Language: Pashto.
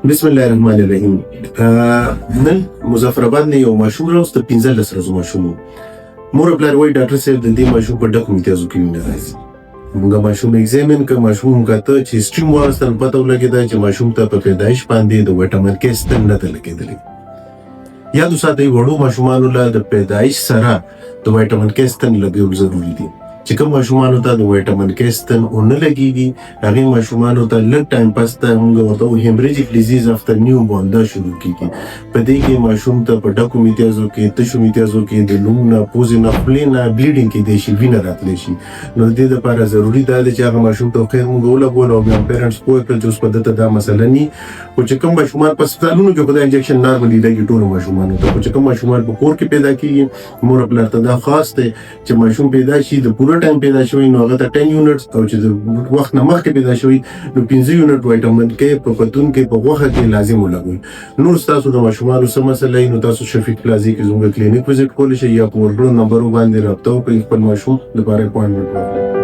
بسم الله الرحمن الرحیم. نن مظفرآباد نه یو ماشوم راوسته 15 ورځو ماشوم. مور پلار وایي ډاکټر صاحب د دې ماشوم په ډکو امتیازو کې وینه راځي. موږ ماشوم ایگزامین که ماشوم کاته چې سټریم واستل پته ولګېده چې ماشوم ته په پیدایش باندې د ویټامین کې ستن نه لګېدلی. یاد وساتئ وړو ماشومانو له د پیدایش سره د ویټامین کې ستن لګول ضروري دي. چې کوم ماشومانو ته د ویټامین کې ستن ونه لګېږي هغې ماشومانو ته لږ ټایم پس ته موږ ورته وایو هیمریجیک ډیزیز افټر نیو بورن دا شروع کېږي. په دې کې ماشوم ته په ډکو امتیازو کې تشو امتیازو کې د نوم نه پوزې نه خولې نه بلیډینګ کېدی شي وینه راتلی شي. نو د دې دپاره ضروري دا دی چې هغه ماشوم ته خیر موږ ولګول او بیا پیرنټس پوه کړل چې اوس په ده ته دا مسله ني. خو چې کوم ماشومان په هسپتالونو کې خو دا انجکشن نارملي لګي ټولو ماشومانو ته. خو چې کوم ماشومان په کور کې پیدا کېږي مور پلار ته دا خاص دی چې ماشوم پیدا شي د پوره ټایم پیدا شوی نو هغه ته 10 یونټس او چې د وخت نه مخکې پیدا شوی نو 15 یونټ ویټامین کې په پتون کې په غوښه کې لازم ولګوئ. نور ستاسو د ماشومانو څه مسله وي نو تاسو شفیق پلازي کې زموږ کلینیک وزټ کولی شئ یا په ورکړو نمبرو باندې رابطه وکړئ خپل ماشوم لپاره اپوینټمنټ واخلئ.